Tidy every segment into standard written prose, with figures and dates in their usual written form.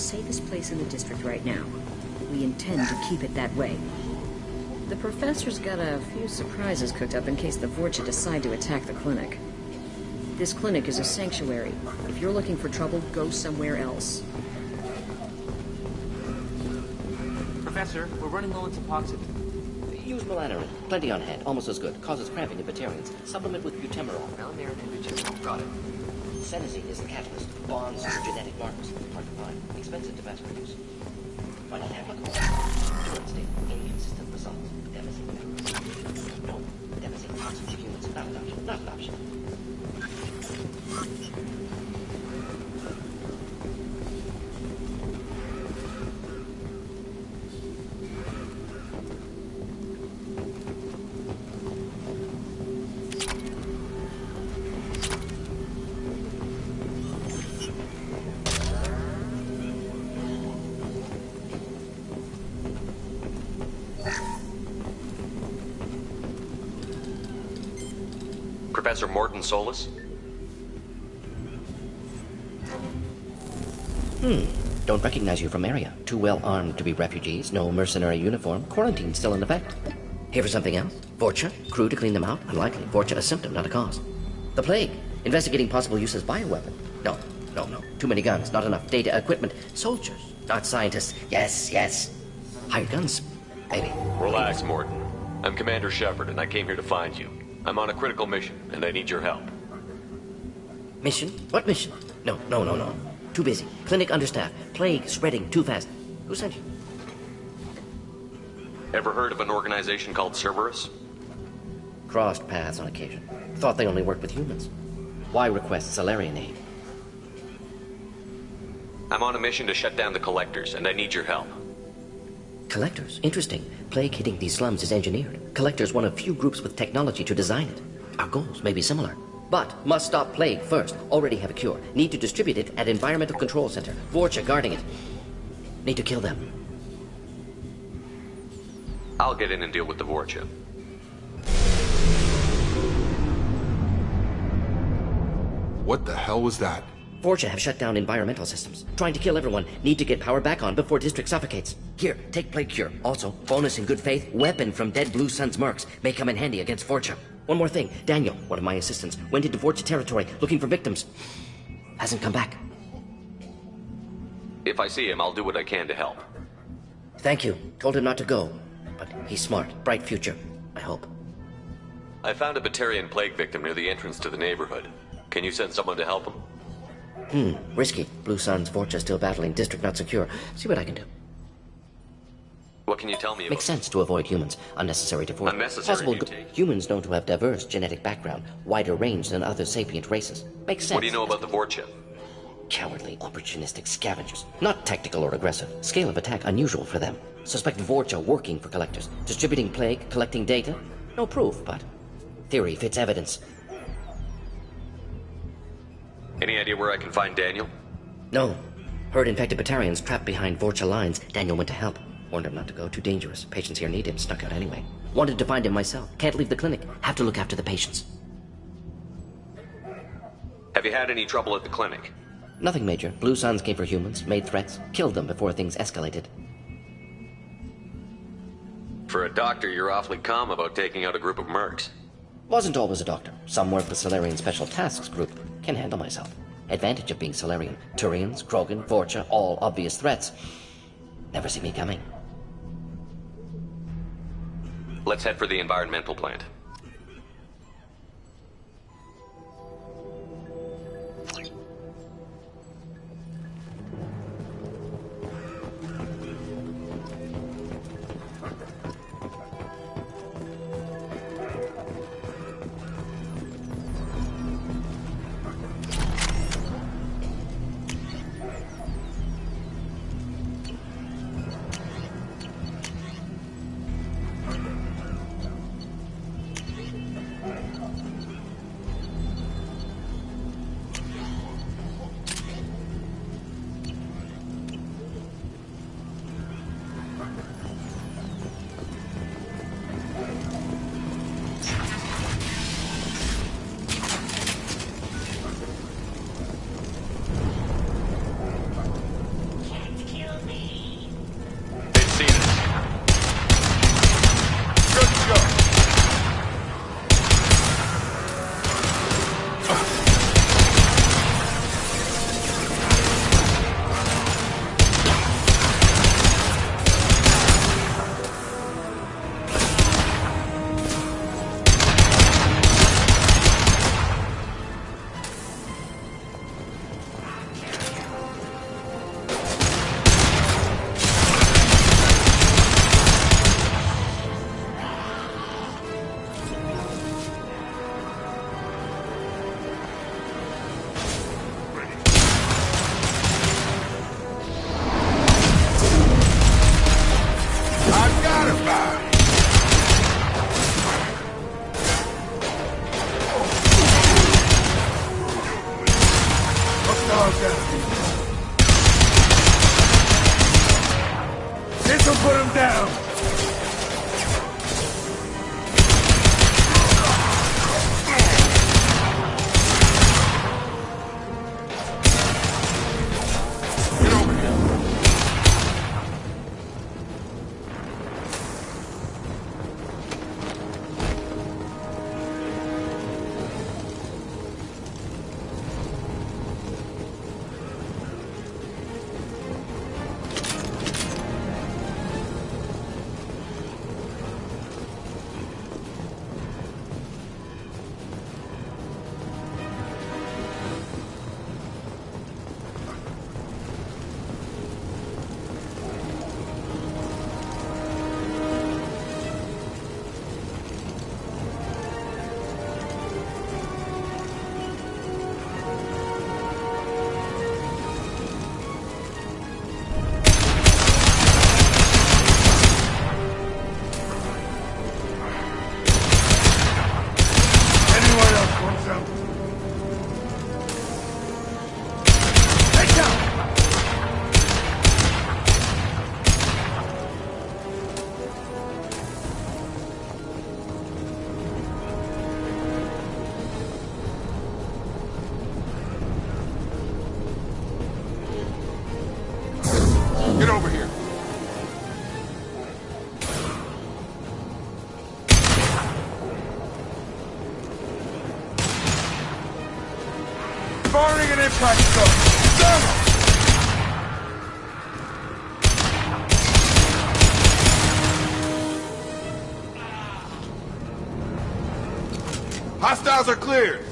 safest place in the district right now. We intend to keep it that way. The professor's got a few surprises cooked up in case the Vorcha decide to attack the clinic. This clinic is a sanctuary. If you're looking for trouble, go somewhere else. Professor, we're running low on Suboxone. Use melanorin. Plenty on hand. Almost as good. Causes cramping in Batarians. Supplement with butemerol. Melanorin and butemerol. Got it. Senescene is the catalyst. Bonds to genetic markers. Hard to find. Expensive to mass produce. Why not applicable? Durant state. Inconsistent results. Devastating. No. Devastating. Toxic to humans. Not an option. Not an option. Professor Morton Solus? Don't recognize you from area. Too well armed to be refugees. No mercenary uniform. Quarantine still in effect. Here for something else? Vorcha? Crew to clean them out? Unlikely. Vorcha a symptom, not a cause. The plague? Investigating possible use as bioweapon? No. Too many guns, not enough data, equipment. Soldiers, not scientists. Yes. Hired guns, maybe. Relax, Morton. I'm Commander Shepard, and I came here to find you. I'm on a critical mission, and I need your help. Mission? What mission? No. Too busy. Clinic understaffed. Plague spreading too fast. Who sent you? Ever heard of an organization called Cerberus? Crossed paths on occasion. Thought they only worked with humans. Why request Salarian aid? I'm on a mission to shut down the Collectors, and I need your help. Collectors? Interesting. Plague hitting these slums is engineered. Collectors one of few groups with technology to design it. Our goals may be similar. But must stop plague first. Already have a cure. Need to distribute it at Environmental Control Center. Vorcha guarding it. Need to kill them. I'll get in and deal with the Vorcha. What the hell was that? Vorcha have shut down environmental systems. Trying to kill everyone. Need to get power back on before district suffocates. Here, take plague cure. Also, bonus in good faith, weapon from dead Blue Sun's mercs. May come in handy against Vorcha. One more thing. Daniel, one of my assistants, went into Vorcha territory looking for victims. Hasn't come back. If I see him, I'll do what I can to help. Thank you. Told him not to go. But he's smart. Bright future. I hope. I found a Batarian plague victim near the entrance to the neighborhood. Can you send someone to help him? Risky. Blue Sun's Vorcha still battling. District not secure. See what I can do. What can you tell me about? Makes sense to avoid humans. Unnecessary to force. Unnecessary Possible mutate. humans known to have diverse genetic background, wider range than other sapient races. Makes sense. What do you know about the Vorcha? Cowardly, opportunistic scavengers. Not tactical or aggressive. Scale of attack unusual for them. Suspect Vorcha working for Collectors. Distributing plague, collecting data. No proof, but theory fits evidence. Any idea where I can find Daniel? No. Heard infected Batarians trapped behind Vorcha lines. Daniel went to help. Warned him not to go. Too dangerous. Patients here need him. Snuck out anyway. Wanted to find him myself. Can't leave the clinic. Have to look after the patients. Have you had any trouble at the clinic? Nothing major. Blue Suns came for humans, made threats, killed them before things escalated. For a doctor, you're awfully calm about taking out a group of mercs. Wasn't always a doctor. Some work with Salarian Special Tasks Group. Can handle myself. Advantage of being Salarian. Turians, Krogan, Vorcha, all obvious threats. Never see me coming. Let's head for the environmental plant. Put him down! Get over here! Anyone else wants out? Head down! Get over here! Firing an impact zone! Down! Hostiles are cleared!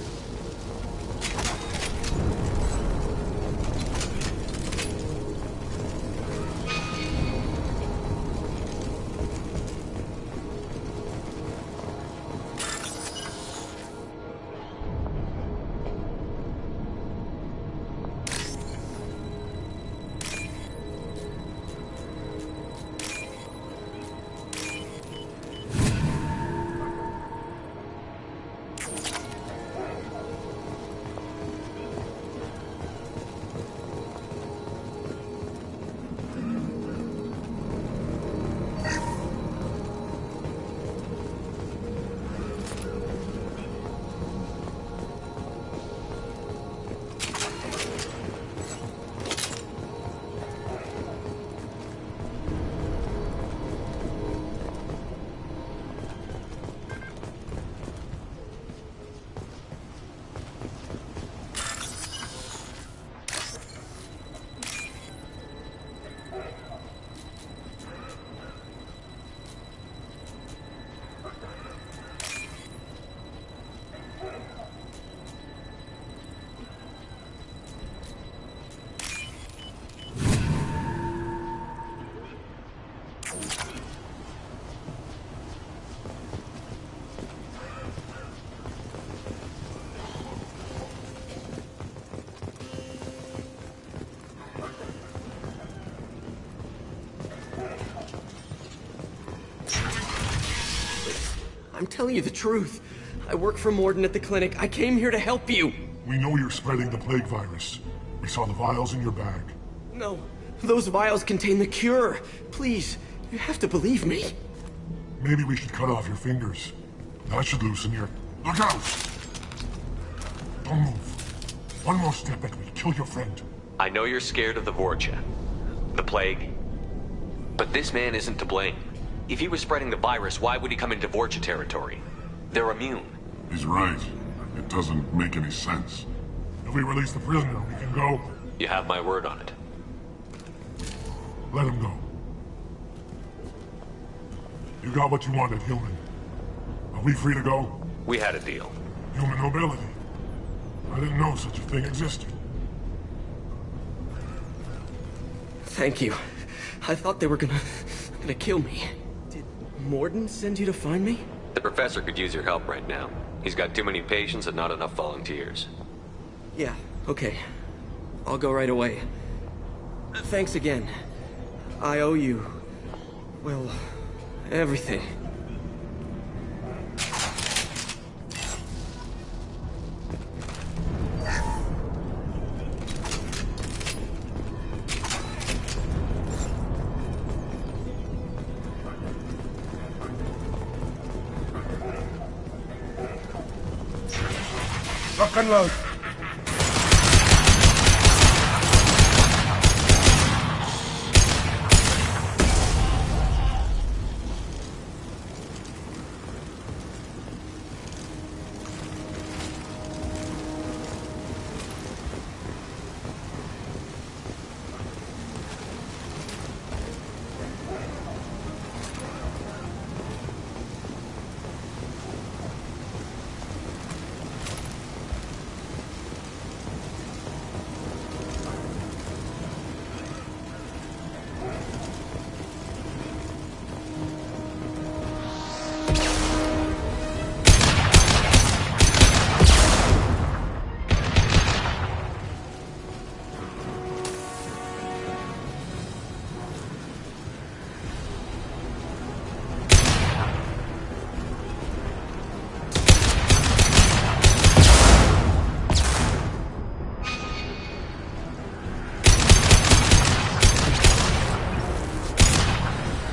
I'm telling you the truth. I work for Morden at the clinic. I came here to help you. We know you're spreading the plague virus. We saw the vials in your bag. No, those vials contain the cure. Please, you have to believe me. Maybe we should cut off your fingers. That should loosen your... Look out! Don't move. One more step and we'll kill your friend. I know you're scared of the Vorcha, the plague, but this man isn't to blame. If he was spreading the virus, why would he come into Vorcha territory? They're immune. He's right. It doesn't make any sense. If we release the prisoner, we can go. You have my word on it. Let him go. You got what you wanted, human. Are we free to go? We had a deal. Human nobility. I didn't know such a thing existed. Thank you. I thought they were gonna kill me. Did Morden send you to find me? The professor could use your help right now. He's got too many patients and not enough volunteers. Yeah, okay. I'll go right away. Thanks again. I owe you... well, everything. Lock and load.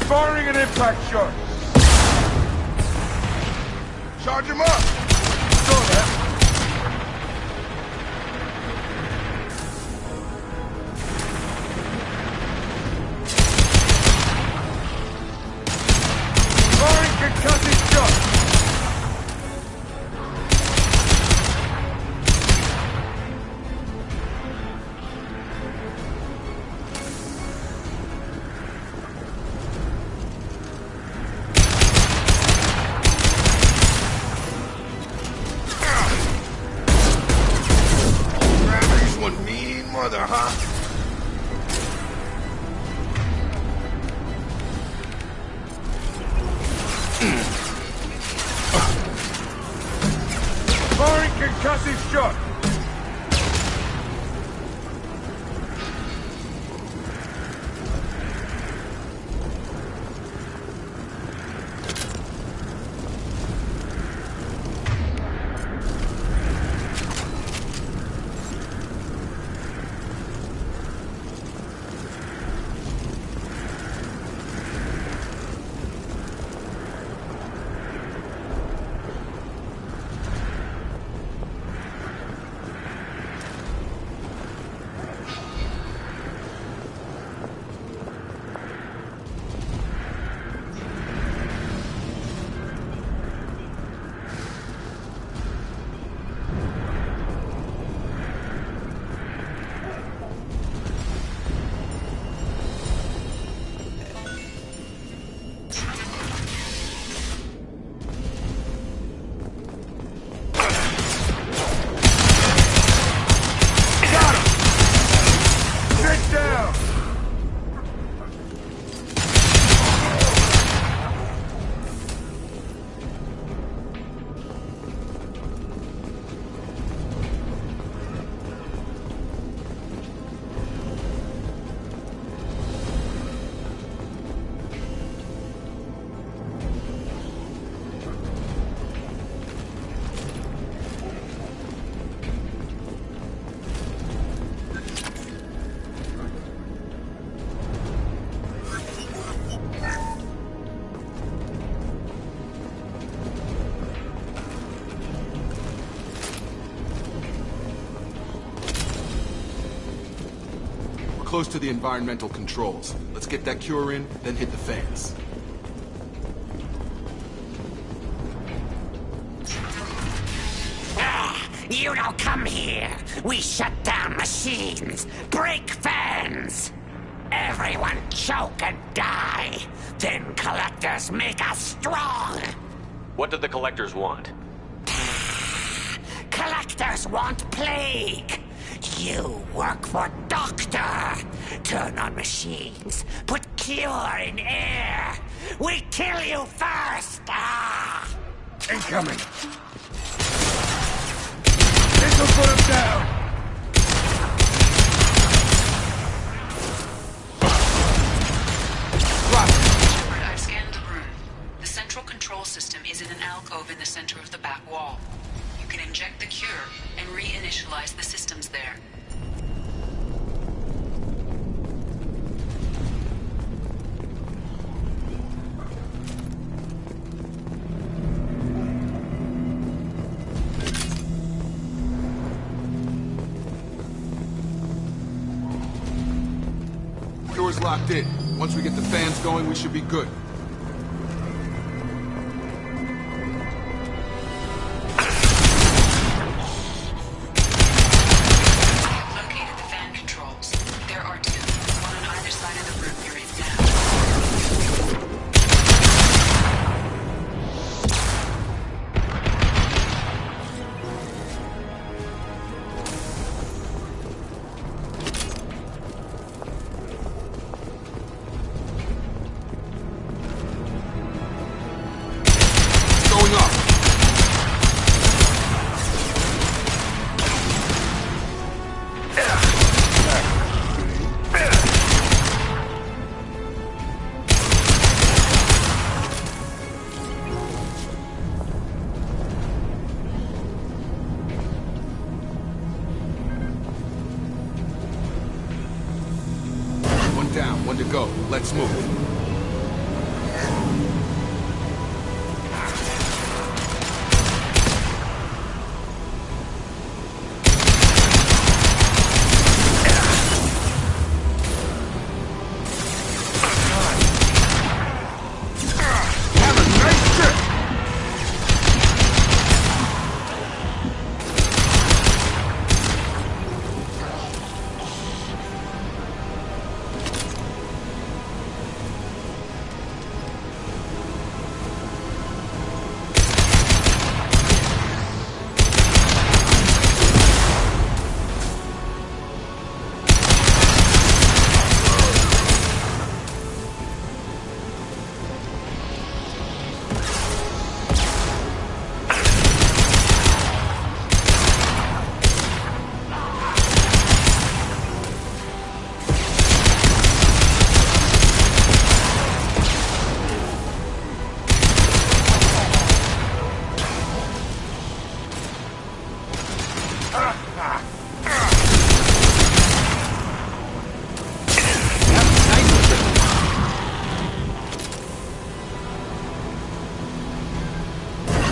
Firing an impact shot. Charge him up. Saw that. Firing concussive shot. Mother, huh? Firing concussive shot. Close to the environmental controls. Let's get that cure in, then hit the fans. You don't come here. We shut down machines, break fans. Everyone choke and die. Then collectors make us strong. What did the collectors want? Collectors want plague. You work for Doctor. Turn on machines. Put cure in air. We kill you first. Incoming. This'll put him down. I've scanned the room. The central control system is in an alcove in the center of the back wall. You can inject the cure and reinitialize the systems there. Cure's locked in. Once we get the fans going, we should be good. Located the fan controls. There are two, one on either side of the room you're in now. Going up. One down, one to go. Let's move. Have a nice trip!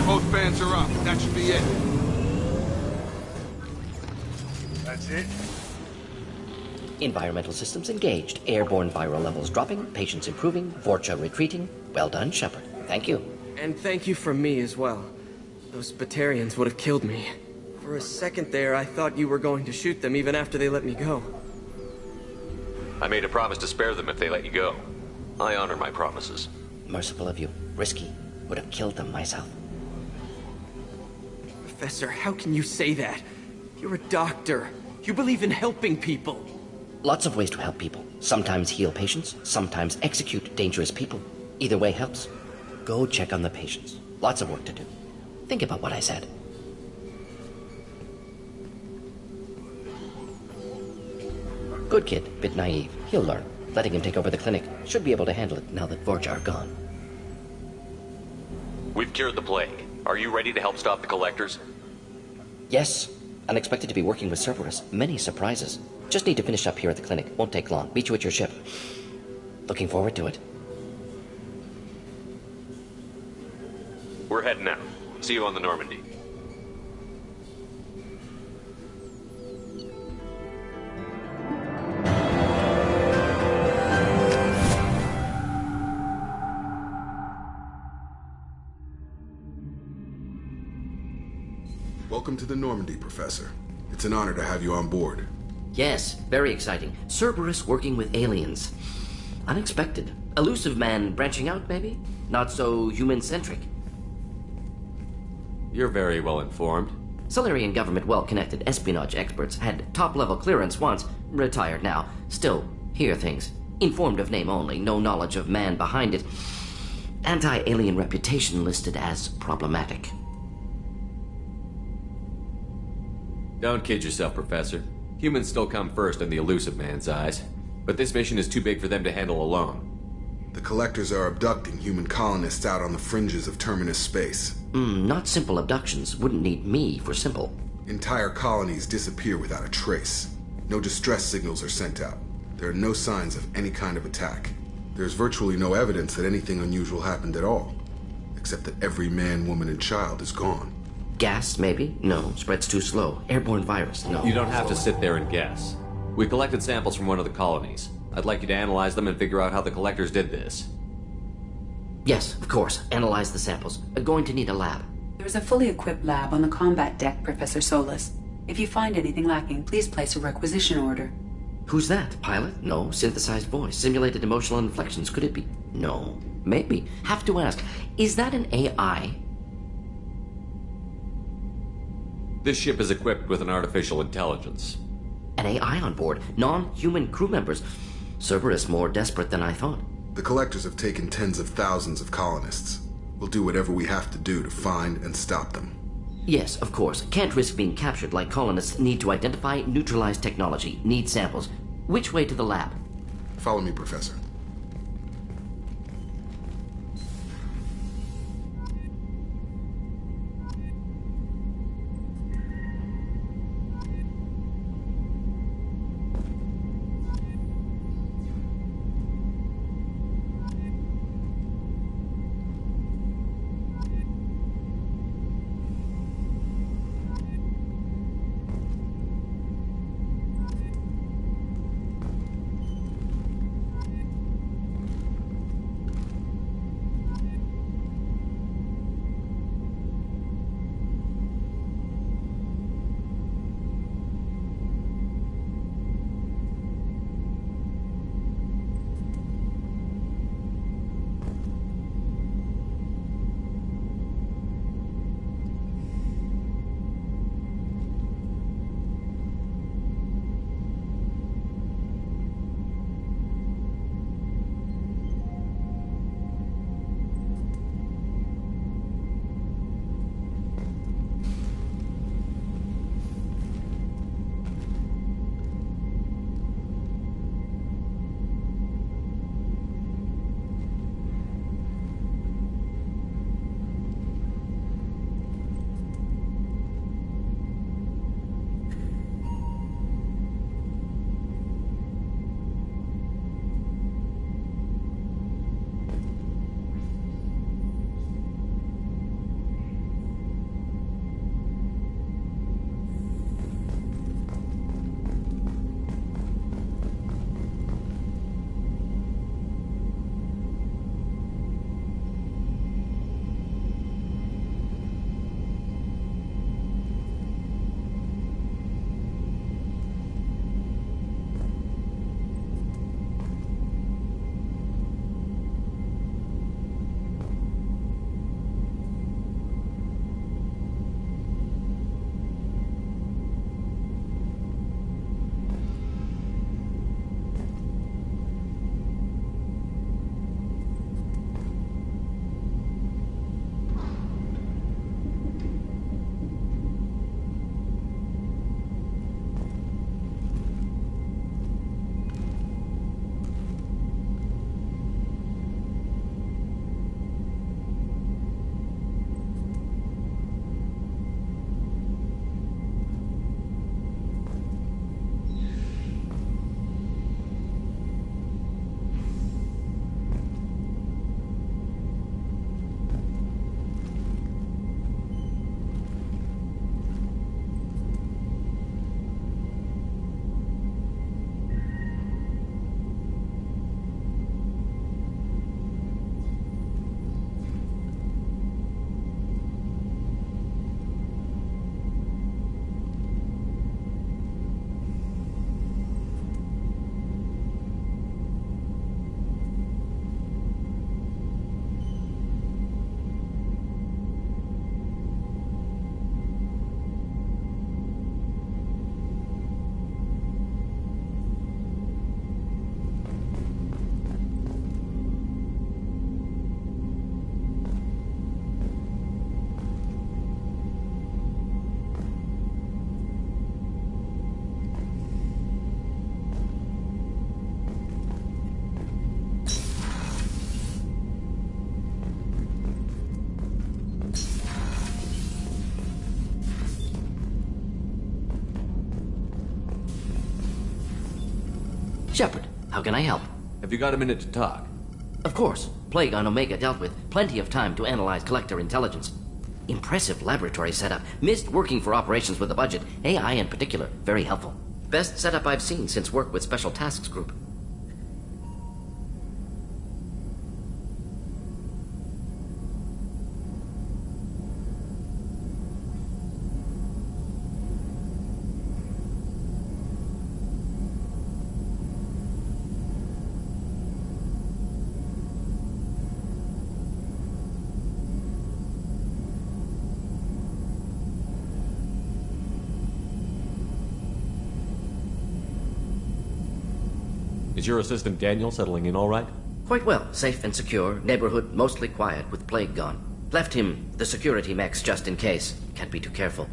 Both fans are up. That should be it. That's it? Environmental systems engaged. Airborne viral levels dropping. Patients improving. Vorcha retreating. Well done, Shepard. Thank you. And thank you from me as well. Those Batarians would have killed me. For a second there, I thought you were going to shoot them even after they let me go. I made a promise to spare them if they let you go. I honor my promises. Merciful of you. Risky. Would have killed them myself. Professor, how can you say that? You're a doctor. You believe in helping people. Lots of ways to help people. Sometimes heal patients, sometimes execute dangerous people. Either way helps. Go check on the patients. Lots of work to do. Think about what I said. Good kid, bit naive. He'll learn. Letting him take over the clinic. Should be able to handle it now that Vorcha are gone. We've cured the plague. Are you ready to help stop the collectors? Yes. Unexpected to be working with Cerberus. Many surprises. Just need to finish up here at the clinic. Won't take long. Meet you at your ship. Looking forward to it. We're heading out. See you on the Normandy. Welcome to the Normandy, Professor. It's an honor to have you on board. Yes, very exciting. Cerberus working with aliens. Unexpected. Elusive man branching out, maybe? Not so human-centric. You're very well informed. Solarian government well-connected espionage experts had top-level clearance once, retired now. Still, hear things. Informed of name only, no knowledge of man behind it. Anti-alien reputation listed as problematic. Don't kid yourself, Professor. Humans still come first in the elusive man's eyes. But this mission is too big for them to handle alone. The Collectors are abducting human colonists out on the fringes of Terminus space. Not simple abductions. Wouldn't need me for simple. Entire colonies disappear without a trace. No distress signals are sent out. There are no signs of any kind of attack. There's virtually no evidence that anything unusual happened at all. Except that every man, woman, and child is gone. Gas, maybe? No. Spreads too slow. Airborne virus? No. You don't have to sit there and guess. We collected samples from one of the colonies. I'd like you to analyze them and figure out how the collectors did this. Yes, of course. Analyze the samples. Going to need a lab. There is a fully equipped lab on the combat deck, Professor Solis. If you find anything lacking, please place a requisition order. Who's that? Pilot? No. Synthesized voice. Simulated emotional inflections. Could it be? No. Maybe. Have to ask. Is that an AI? This ship is equipped with an artificial intelligence. An AI on board. Non-human crew members. Cerberus more desperate than I thought. The collectors have taken tens of thousands of colonists. We'll do whatever we have to do to find and stop them. Yes, of course. Can't risk being captured like colonists need to identify, neutralize technology, need samples. Which way to the lab? Follow me, Professor. Shepard, how can I help? Have you got a minute to talk? Of course. Plague on Omega dealt with. Plenty of time to analyze collector intelligence. Impressive laboratory setup. Missed working for operations with a budget. AI in particular. Very helpful. Best setup I've seen since work with Special Tasks Group. Is your assistant Daniel settling in all right? Quite well. Safe and secure. Neighborhood mostly quiet, with Plague gone. Left him the security mechs just in case. Can't be too careful.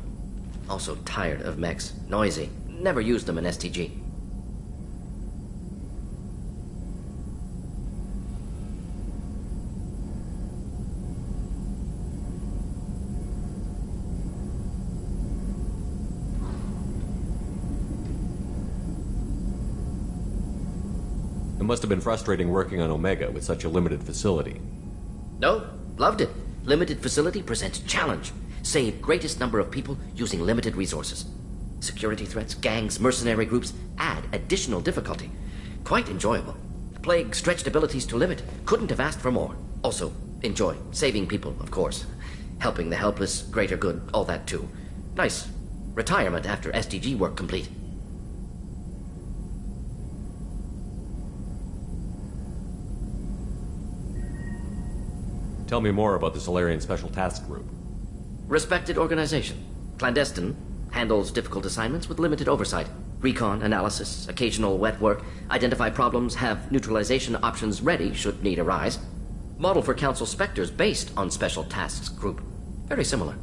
Also tired of mechs. Noisy. Never used them in STG. It must have been frustrating working on Omega with such a limited facility. No, loved it. Limited facility presents challenge. Save greatest number of people using limited resources. Security threats, gangs, mercenary groups add additional difficulty. Quite enjoyable. Plague stretched abilities to limit. Couldn't have asked for more. Also, enjoy. Saving people, of course. Helping the helpless, greater good, all that too. Nice. Retirement after STG work complete. Tell me more about the Solarian Special Task Group. Respected organization. Clandestine. Handles difficult assignments with limited oversight. Recon, analysis, occasional wet work. Identify problems, have neutralization options ready should need arise. Model for Council Spectres based on Special Tasks Group. Very similar.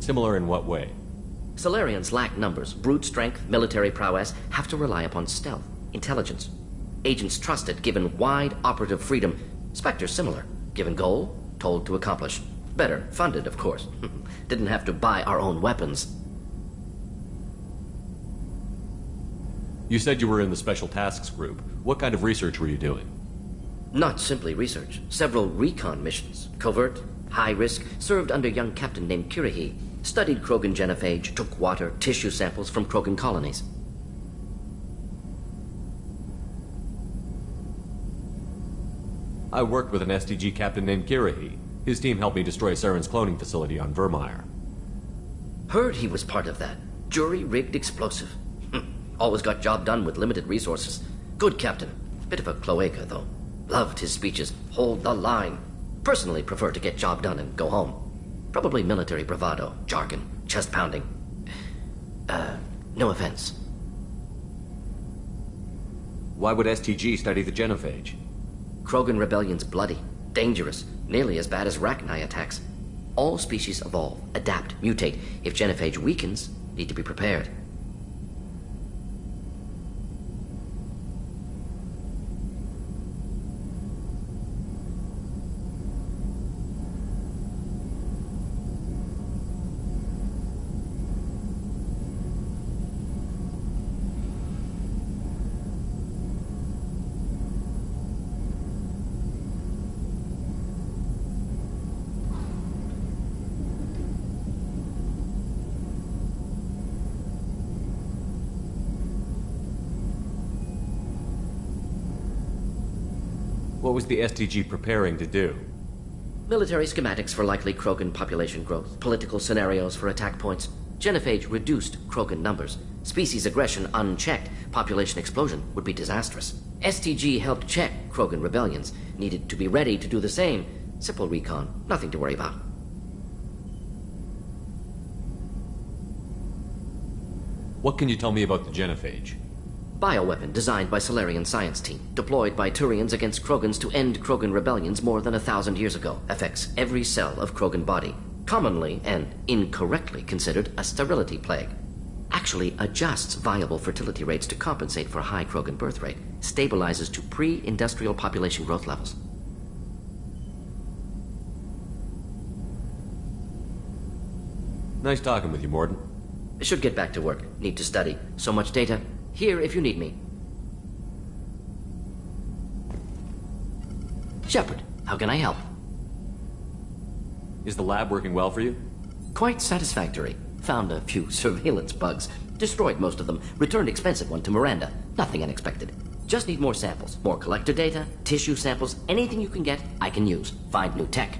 Similar in what way? Solarians lack numbers, brute strength, military prowess, have to rely upon stealth, intelligence. Agents trusted, given wide operative freedom. Spectres similar, given goal, told to accomplish. Better, funded, of course. Didn't have to buy our own weapons. You said you were in the Special Tasks Group. What kind of research were you doing? Not simply research. Several recon missions. Covert, high risk, served under a young captain named Kirahi. Studied Krogan genophage, took water, tissue samples from Krogan colonies. I worked with an STG captain named Kirahi. His team helped me destroy Saren's cloning facility on Vermeer. Heard he was part of that. Jury-rigged explosive. Always got job done with limited resources. Good captain. Bit of a cloaca, though. Loved his speeches. Hold the line. Personally prefer to get job done and go home. Probably military bravado, jargon, chest pounding. No offense. Why would STG study the genophage? Krogan rebellion's bloody, dangerous, nearly as bad as Rachni attacks. All species evolve, adapt, mutate. If genophage weakens, need to be prepared. What was the STG preparing to do? Military schematics for likely Krogan population growth, political scenarios for attack points. Genophage reduced Krogan numbers. Species aggression unchecked, population explosion would be disastrous. STG helped check Krogan rebellions, needed to be ready to do the same. Simple recon, nothing to worry about. What can you tell me about the genophage? Bioweapon designed by Solarian science team, deployed by Turians against Krogans to end Krogan rebellions more than 1,000 years ago. Affects every cell of Krogan body. Commonly and incorrectly considered a sterility plague. Actually adjusts viable fertility rates to compensate for a high Krogan birth rate. Stabilizes to pre-industrial population growth levels. Nice talking with you, Mordin. Should get back to work. Need to study. So much data. Here if you need me. Shepard, how can I help? Is the lab working well for you? Quite satisfactory. Found a few surveillance bugs. Destroyed most of them. Returned expensive one to Miranda. Nothing unexpected. Just need more samples. More collector data, tissue samples, anything you can get, I can use. Find new tech.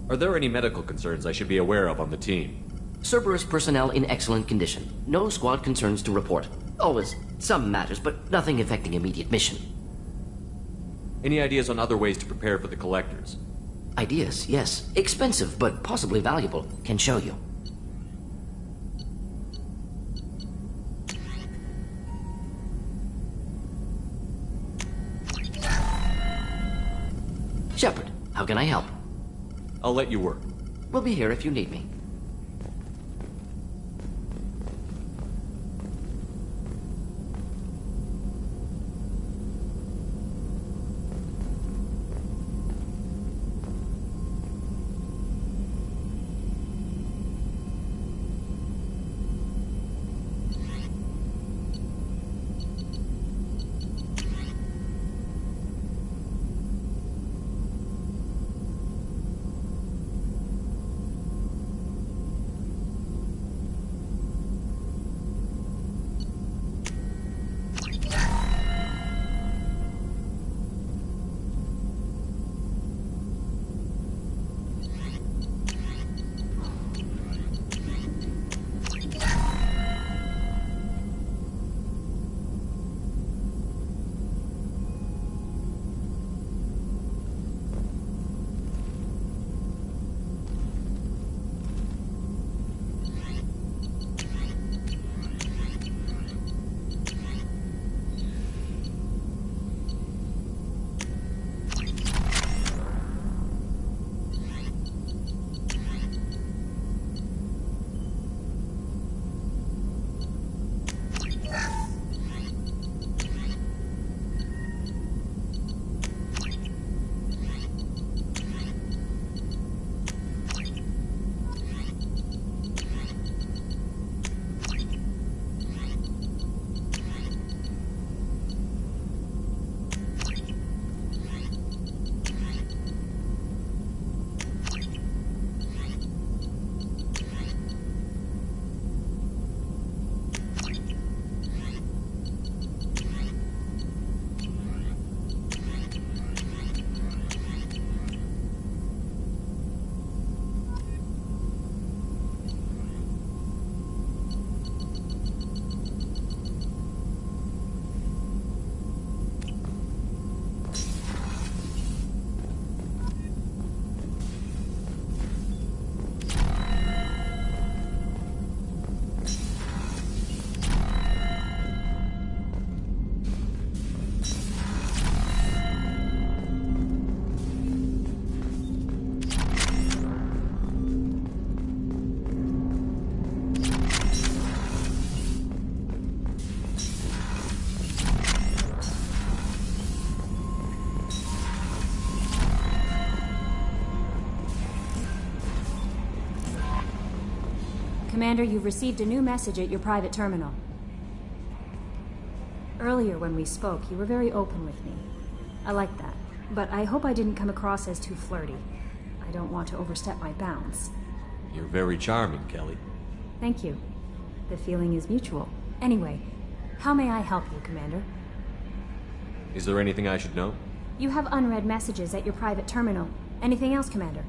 Are there any medical concerns I should be aware of on the team? Cerberus personnel in excellent condition. No squad concerns to report. Always some matters, but nothing affecting immediate mission. Any ideas on other ways to prepare for the Collectors? Ideas, yes. Expensive, but possibly valuable. Can show you. Shepard, how can I help? I'll let you work. We'll be here if you need me. Commander, you've received a new message at your private terminal. Earlier when we spoke, you were very open with me. I like that, but I hope I didn't come across as too flirty. I don't want to overstep my bounds. You're very charming, Kelly. Thank you. The feeling is mutual. Anyway, how may I help you, Commander? Is there anything I should know? You have unread messages at your private terminal. Anything else, Commander?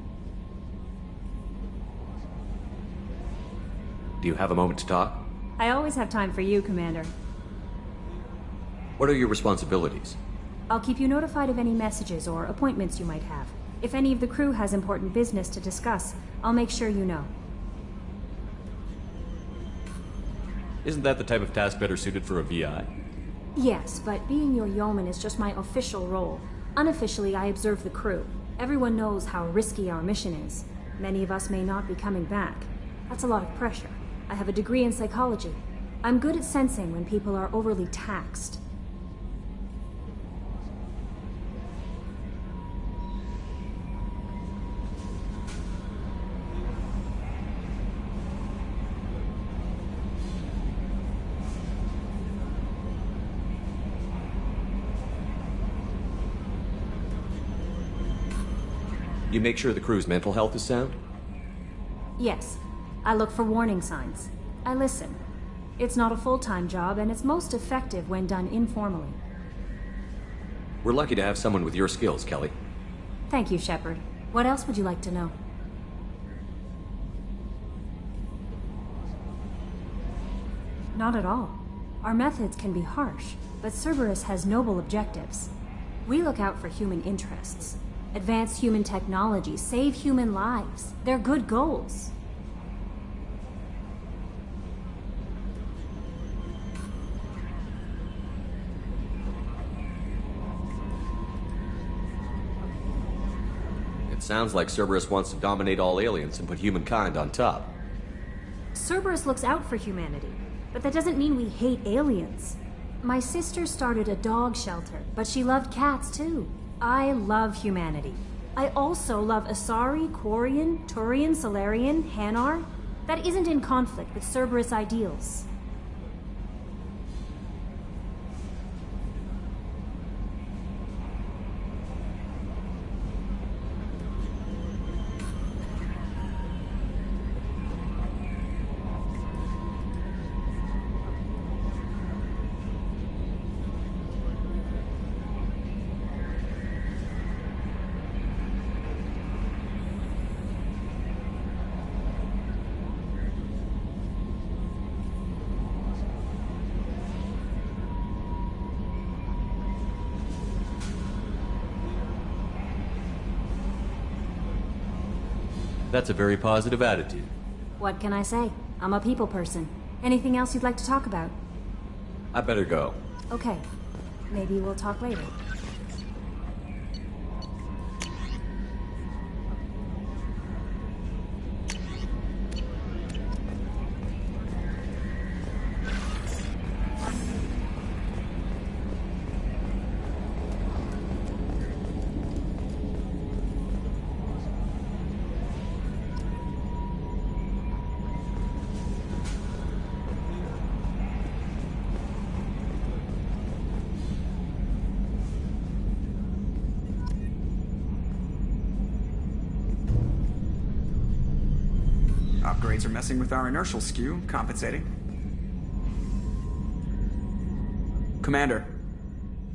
Do you have a moment to talk? I always have time for you, Commander. What are your responsibilities? I'll keep you notified of any messages or appointments you might have. If any of the crew has important business to discuss, I'll make sure you know. Isn't that the type of task better suited for a VI? Yes, but being your yeoman is just my official role. Unofficially, I observe the crew. Everyone knows how risky our mission is. Many of us may not be coming back. That's a lot of pressure. I have a degree in psychology. I'm good at sensing when people are overly taxed. You make sure the crew's mental health is sound? Yes. I look for warning signs. I listen. It's not a full-time job, and it's most effective when done informally. We're lucky to have someone with your skills, Kelly. Thank you, Shepard. What else would you like to know? Not at all. Our methods can be harsh, but Cerberus has noble objectives. We look out for human interests. Advance human technology, save human lives. They're good goals. It sounds like Cerberus wants to dominate all aliens and put humankind on top. Cerberus looks out for humanity, but that doesn't mean we hate aliens. My sister started a dog shelter, but she loved cats too. I love humanity. I also love Asari, Quarian, Turian, Solarian, Hanar. That isn't in conflict with Cerberus ideals. That's a very positive attitude. What can I say? I'm a people person. Anything else you'd like to talk about? I better go. Okay. Maybe we'll talk later. Upgrades are messing with our inertial skew, compensating. Commander.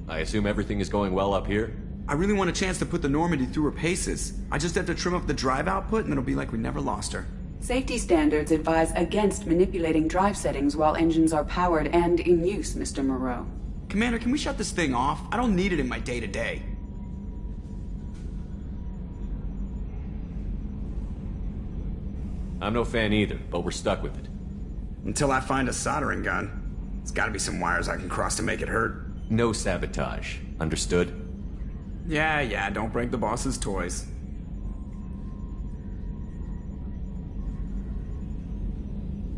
I assume everything is going well up here? I really want a chance to put the Normandy through her paces. I just have to trim up the drive output and it'll be like we never lost her. Safety standards advise against manipulating drive settings while engines are powered and in use, Mr. Moreau. Commander, can we shut this thing off? I don't need it in my day-to-day. I'm no fan either, but we're stuck with it. Until I find a soldering gun. There's gotta be some wires I can cross to make it hurt. No sabotage. Understood? Yeah, don't break the boss's toys.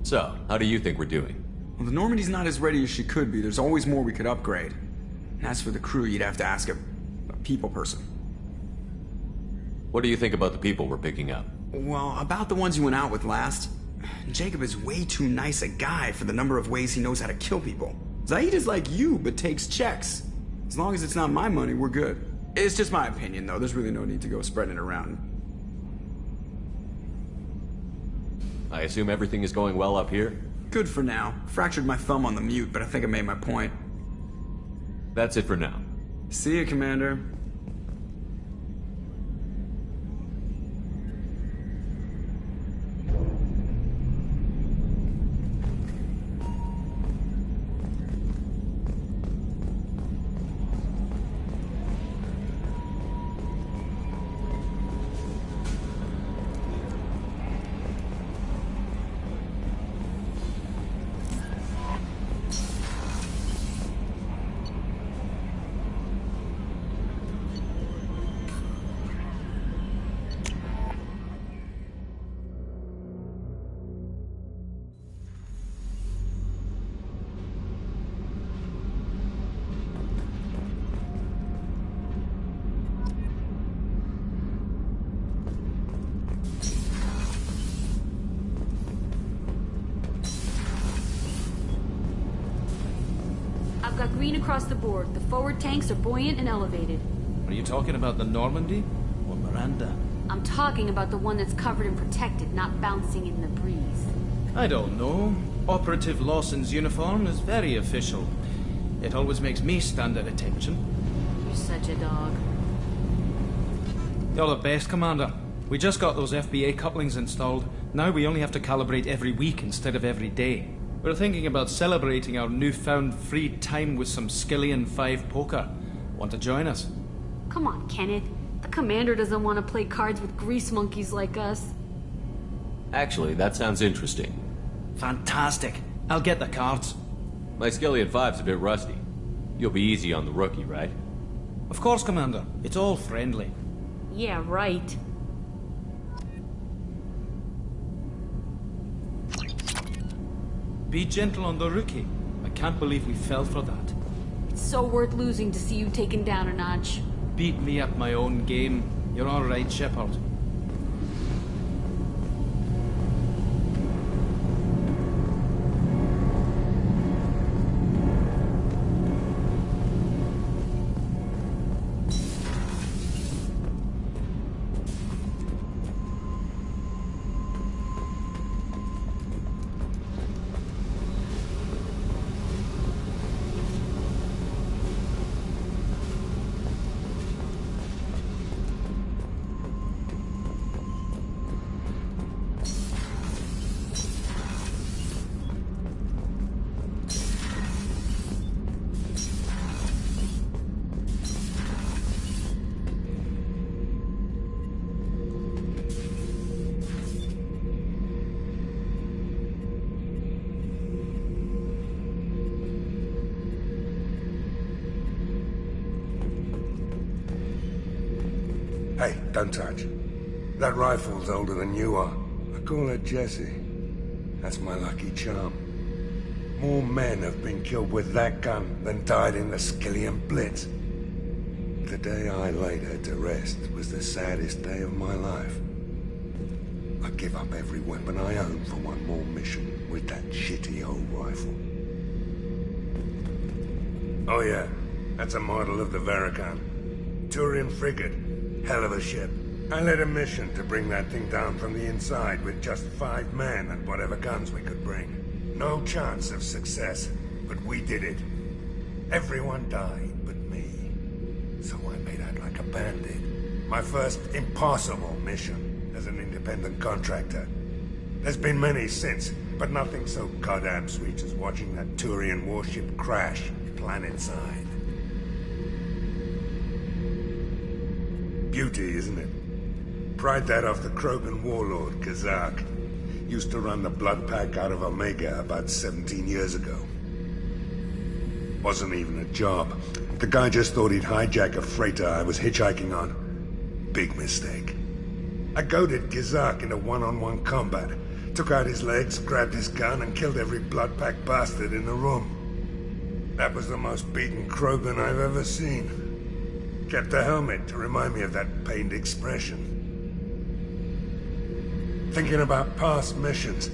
So, how do you think we're doing? Well, the Normandy's not as ready as she could be. There's always more we could upgrade. And as for the crew, you'd have to ask a people person. What do you think about the people we're picking up? Well, about the ones you went out with last. Jacob is way too nice a guy for the number of ways he knows how to kill people. Zaid is like you, but takes checks. As long as it's not my money, we're good. It's just my opinion, though. There's really no need to go spreading it around. I assume everything is going well up here? Good for now. Fractured my thumb on the mute, but I think I made my point. That's it for now. See you, Commander. I've got green across the board. The forward tanks are buoyant and elevated. Are you talking about the Normandy? Or Miranda? I'm talking about the one that's covered and protected, not bouncing in the breeze. I don't know. Operative Lawson's uniform is very official. It always makes me stand at attention. You're such a dog. You're the best, Commander. We just got those FBA couplings installed. Now we only have to calibrate every week instead of every day. We're thinking about celebrating our newfound free time with some Skillian 5 poker. Want to join us? Come on, Kenneth. The commander doesn't want to play cards with grease monkeys like us. Actually, that sounds interesting. Fantastic. I'll get the cards. My Skillion 5's a bit rusty. You'll be easy on the rookie, right? Of course, Commander. It's all friendly. Yeah, right. Be gentle on the rookie. I can't believe we fell for that. It's so worth losing to see you taken down a notch. Beat me at my own game. You're all right, Shepard. Hey, don't touch. That rifle's older than you are. I call her Jessie. That's my lucky charm. More men have been killed with that gun than died in the Skillion Blitz. The day I laid her to rest was the saddest day of my life. I give up every weapon I own for one more mission with that shitty old rifle. Oh yeah, that's a model of the Veracon. Turian frigate. Hell of a ship. I led a mission to bring that thing down from the inside with just 5 men and whatever guns we could bring. No chance of success, but we did it. Everyone died but me. So I made out like a bandit. My first impossible mission as an independent contractor. There's been many since, but nothing so goddamn sweet as watching that Turian warship crash planetside. Beauty, isn't it? Pried that off the Krogan warlord, Kazak. Used to run the Blood Pack out of Omega about 17 years ago. Wasn't even a job. The guy just thought he'd hijack a freighter I was hitchhiking on. Big mistake. I goaded Kazak into one-on-one combat. Took out his legs, grabbed his gun, and killed every Blood Pack bastard in the room. That was the most beaten Krogan I've ever seen. Kept a helmet to remind me of that pained expression. Thinking about past missions.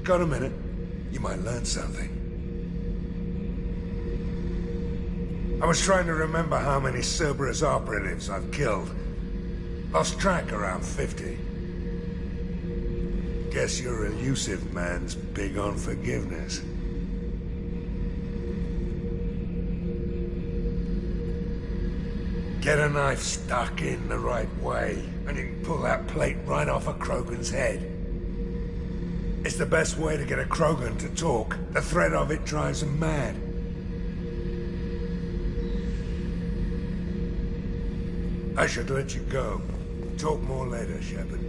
Got a minute? You might learn something. I was trying to remember how many Cerberus operatives I've killed. Lost track around 50. Guess your elusive man's big on forgiveness. Get a knife stuck in the right way, and you can pull that plate right off a Krogan's head. It's the best way to get a Krogan to talk. The threat of it drives him mad. I should let you go. Talk more later, Shepard.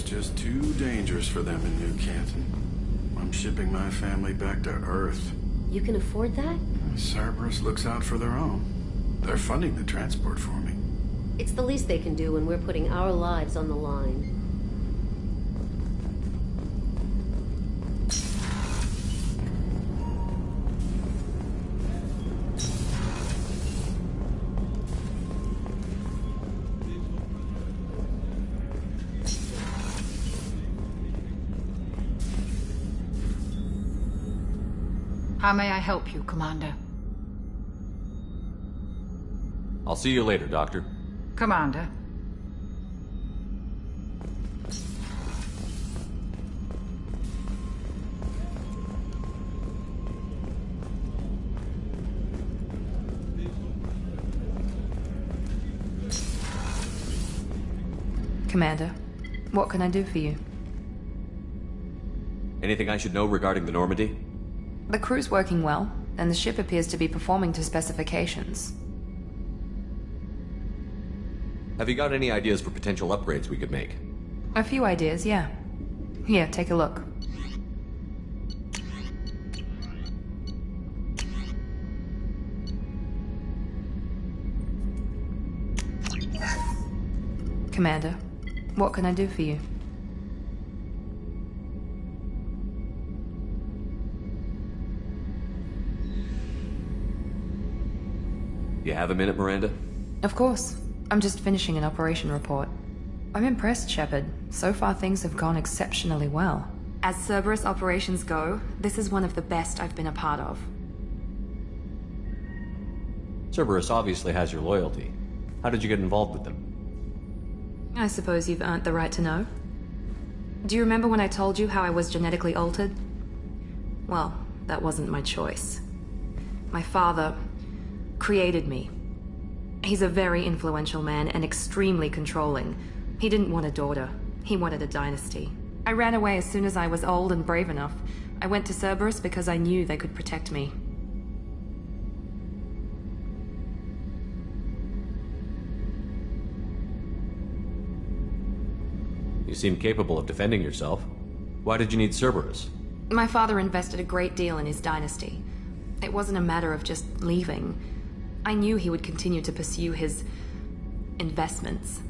Just too dangerous for them in New Canton. I'm shipping my family back to Earth. You can afford that? Cerberus looks out for their own. They're funding the transport for me. It's the least they can do when we're putting our lives on the line. How may I help you, Commander? I'll see you later, Doctor. Commander. Commander, what can I do for you? Anything I should know regarding the Normandy? The crew's working well, and the ship appears to be performing to specifications. Have you got any ideas for potential upgrades we could make? A few ideas, yeah. Here, take a look. Commander, what can I do for you? You have a minute, Miranda? Of course. I'm just finishing an operation report. I'm impressed, Shepard. So far things have gone exceptionally well. As Cerberus operations go, this is one of the best I've been a part of. Cerberus obviously has your loyalty. How did you get involved with them? I suppose you've earned the right to know. Do you remember when I told you how I was genetically altered? Well, that wasn't my choice. My father created me. He's a very influential man and extremely controlling. He didn't want a daughter. He wanted a dynasty. I ran away as soon as I was old and brave enough. I went to Cerberus because I knew they could protect me. You seem capable of defending yourself. Why did you need Cerberus? My father invested a great deal in his dynasty. It wasn't a matter of just leaving. I knew he would continue to pursue his investments.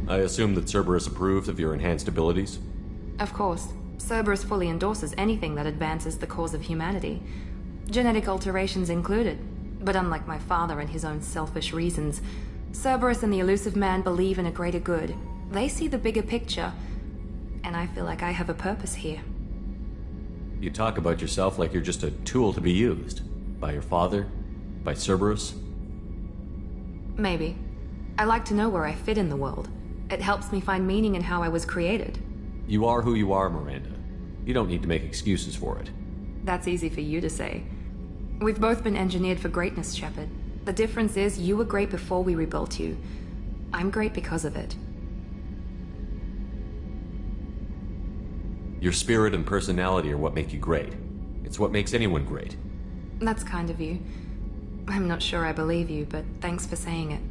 I assume that Cerberus approves of your enhanced abilities? Of course. Cerberus fully endorses anything that advances the cause of humanity. Genetic alterations included. But unlike my father and his own selfish reasons, Cerberus and the Elusive Man believe in a greater good. They see the bigger picture, and I feel like I have a purpose here. You talk about yourself like you're just a tool to be used. By your father? By Cerberus? Maybe. I like to know where I fit in the world. It helps me find meaning in how I was created. You are who you are, Miranda. You don't need to make excuses for it. That's easy for you to say. We've both been engineered for greatness, Shepard. The difference is you were great before we rebuilt you. I'm great because of it. Your spirit and personality are what make you great. It's what makes anyone great. That's kind of you. I'm not sure I believe you, but thanks for saying it.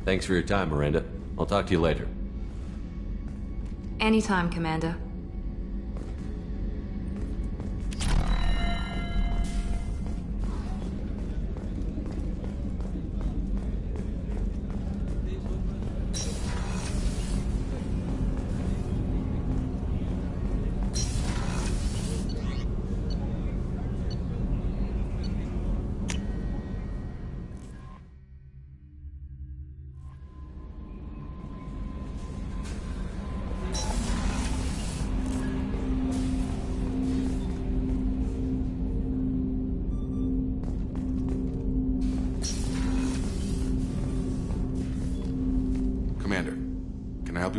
Thanks for your time, Miranda. I'll talk to you later. Anytime, Commander.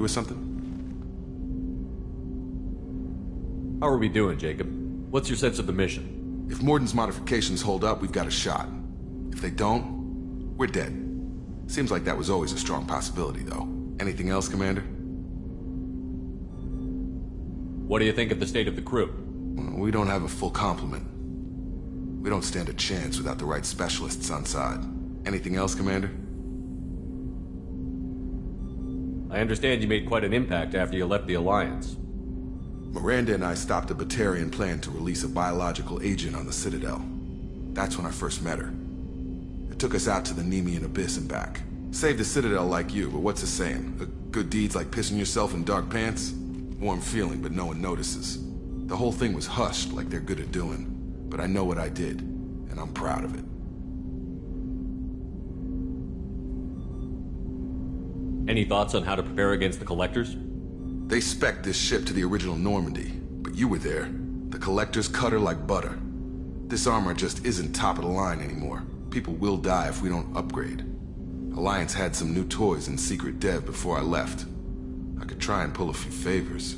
With something? How are we doing, Jacob? What's your sense of the mission? If Morden's modifications hold up, we've got a shot. If they don't, we're dead. Seems like that was always a strong possibility, though. Anything else, Commander? What do you think of the state of the crew? We don't have a full complement. We don't stand a chance without the right specialists on side. Anything else, Commander? I understand you made quite an impact after you left the Alliance. Miranda and I stopped a Batarian plan to release a biological agent on the Citadel. That's when I first met her. It took us out to the Nemean Abyss and back. Saved the Citadel like you, but what's the saying? A good deed's like pissing yourself in dark pants? Warm feeling, but no one notices. The whole thing was hushed like they're good at doing. But I know what I did, and I'm proud of it. Any thoughts on how to prepare against the Collectors? They spec'd this ship to the original Normandy, but you were there. The Collectors cut her like butter. This armor just isn't top of the line anymore. People will die if we don't upgrade. Alliance had some new toys in secret dev before I left. I could try and pull a few favors.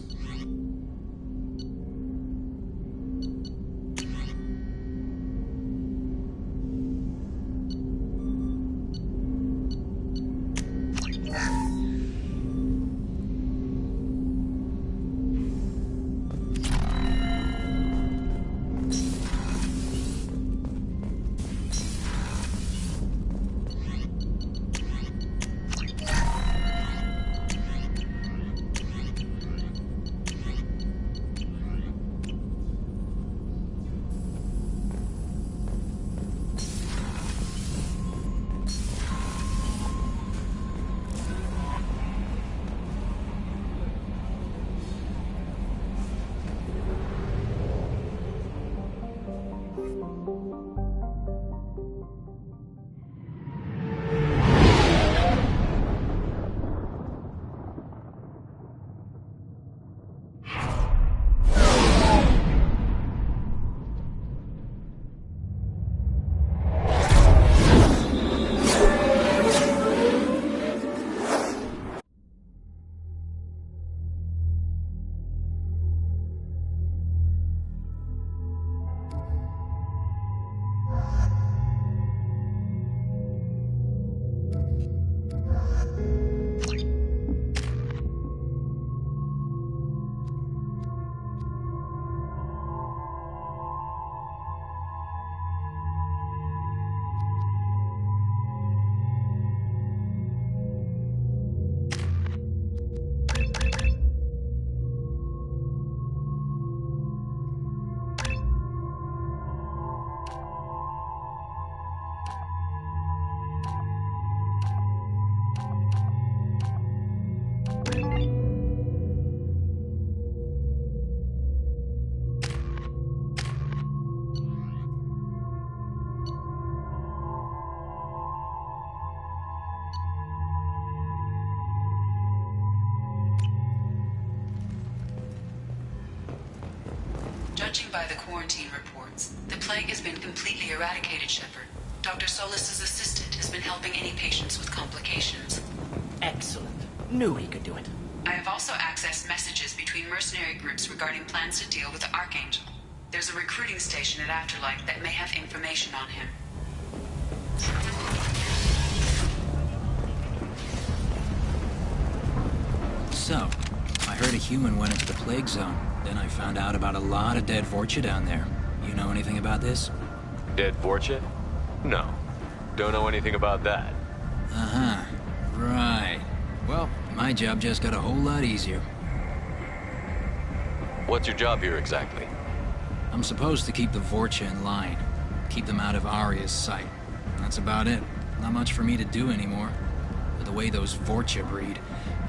Judging by the quarantine reports, the plague has been completely eradicated, Shepard. Dr. Solis's assistant has been helping any patients with complications. Excellent. Knew he could do it. I have also accessed messages between mercenary groups regarding plans to deal with the Archangel. There's a recruiting station at Afterlight that may have information on him. So, I heard a human went into the plague zone. Then I found out about a lot of dead Vorcha down there. You know anything about this? Dead Vorcha? No. Don't know anything about that. Uh-huh. Right. Well, my job just got a whole lot easier. What's your job here exactly? I'm supposed to keep the Vorcha in line. Keep them out of Arya's sight. That's about it. Not much for me to do anymore. With the way those Vorcha breed,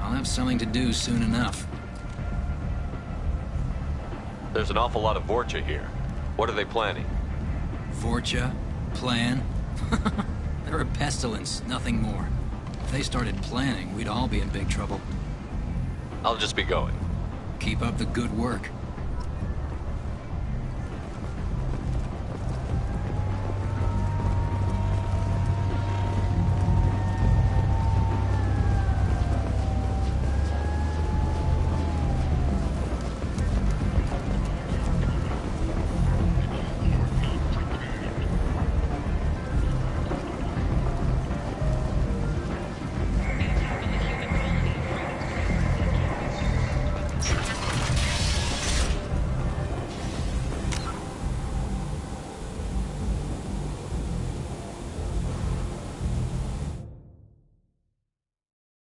I'll have something to do soon enough. There's an awful lot of Vorcha here. What are they planning? Vorcha? Plan? They're a pestilence, nothing more. If they started planning, we'd all be in big trouble. I'll just be going. Keep up the good work.